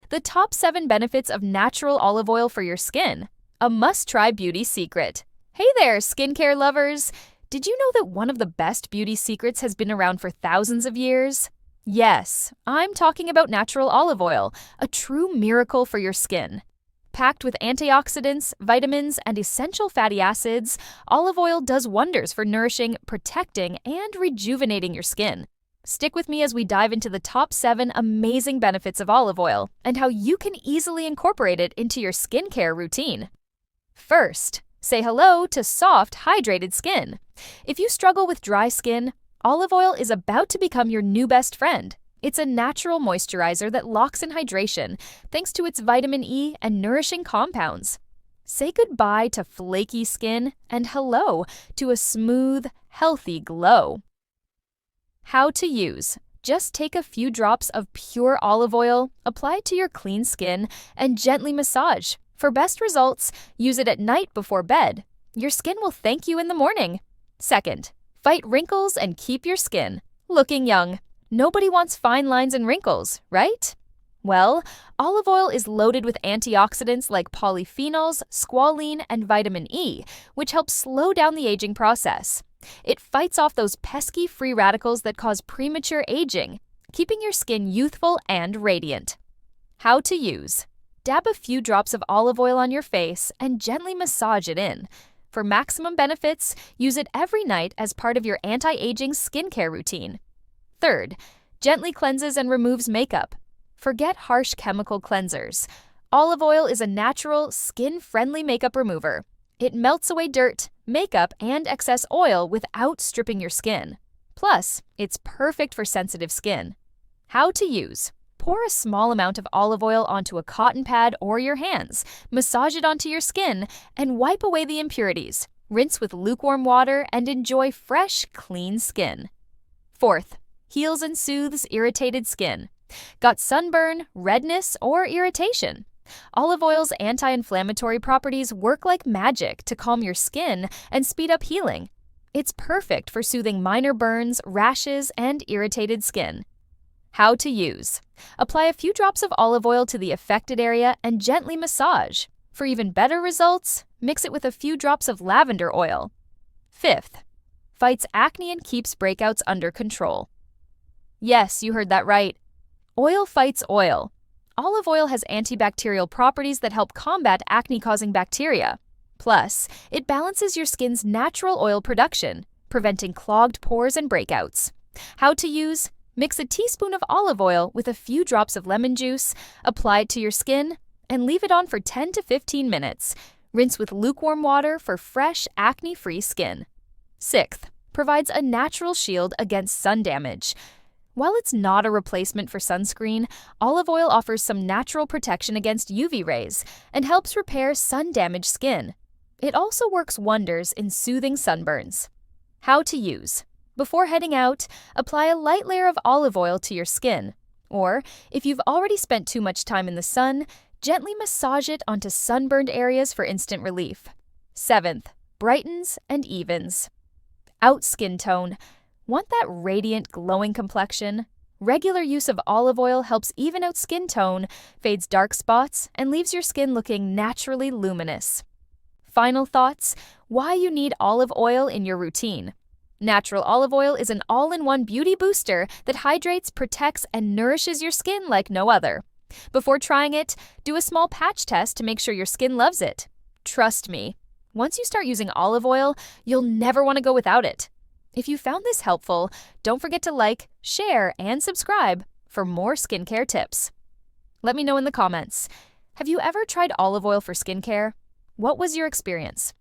The top 7 benefits of natural olive oil for your skin. A must-try beauty secret. Hey there, skincare lovers! Did you know that one of the best beauty secrets has been around for thousands of years? Yes, I'm talking about natural olive oil, a true miracle for your skin. Packed with antioxidants, vitamins, and essential fatty acids, olive oil does wonders for nourishing, protecting, and rejuvenating your skin. Stick with me as we dive into the top 7 amazing benefits of olive oil and how you can easily incorporate it into your skincare routine. First, say hello to soft, hydrated skin. If you struggle with dry skin, olive oil is about to become your new best friend. It's a natural moisturizer that locks in hydration thanks to its vitamin E and nourishing compounds. Say goodbye to flaky skin and hello to a smooth, healthy glow. How to use. Just take a few drops of pure olive oil, apply it to your clean skin, and gently massage. For best results, use it at night before bed. Your skin will thank you in the morning. Second, fight wrinkles and keep your skin looking young. Nobody wants fine lines and wrinkles, right? Well, olive oil is loaded with antioxidants like polyphenols, squalene, and vitamin E, which help slow down the aging process. It fights off those pesky free radicals that cause premature aging, keeping your skin youthful and radiant. How to use. Dab a few drops of olive oil on your face and gently massage it in. For maximum benefits, use it every night as part of your anti-aging skincare routine. Third, gently cleanses and removes makeup. Forget harsh chemical cleansers. Olive oil is a natural, skin-friendly makeup remover. It melts away dirt, makeup, and excess oil without stripping your skin. Plus, it's perfect for sensitive skin. How to use. Pour a small amount of olive oil onto a cotton pad or your hands, massage it onto your skin, and wipe away the impurities. Rinse with lukewarm water and enjoy fresh, clean skin. Fourth, heals and soothes irritated skin. Got sunburn, redness, or irritation? Olive oil's anti-inflammatory properties work like magic to calm your skin and speed up healing. It's perfect for soothing minor burns, rashes, and irritated skin. How to use. Apply a few drops of olive oil to the affected area and gently massage. For even better results, mix it with a few drops of lavender oil. Fifth, fights acne and keeps breakouts under control. Yes, you heard that right. Oil fights oil. Olive oil has antibacterial properties that help combat acne-causing bacteria. Plus, it balances your skin's natural oil production, preventing clogged pores and breakouts. How to use. Mix a teaspoon of olive oil with a few drops of lemon juice, apply it to your skin, and leave it on for 10 to 15 minutes. Rinse with lukewarm water for fresh, acne-free skin. Sixth, provides a natural shield against sun damage. While it's not a replacement for sunscreen, olive oil offers some natural protection against UV rays and helps repair sun-damaged skin. It also works wonders in soothing sunburns. How to use. Before heading out, apply a light layer of olive oil to your skin. Or, if you've already spent too much time in the sun, gently massage it onto sunburned areas for instant relief. Seventh, brightens and evens. Out skin tone. Want that radiant, glowing complexion? Regular use of olive oil helps even out skin tone, fades dark spots, and leaves your skin looking naturally luminous. Final thoughts: why you need olive oil in your routine. Natural olive oil is an all-in-one beauty booster that hydrates, protects, and nourishes your skin like no other. Before trying it, do a small patch test to make sure your skin loves it. Trust me, once you start using olive oil, you'll never want to go without it. If you found this helpful, don't forget to like, share, and subscribe for more skincare tips. Let me know in the comments. Have you ever tried olive oil for skincare? What was your experience?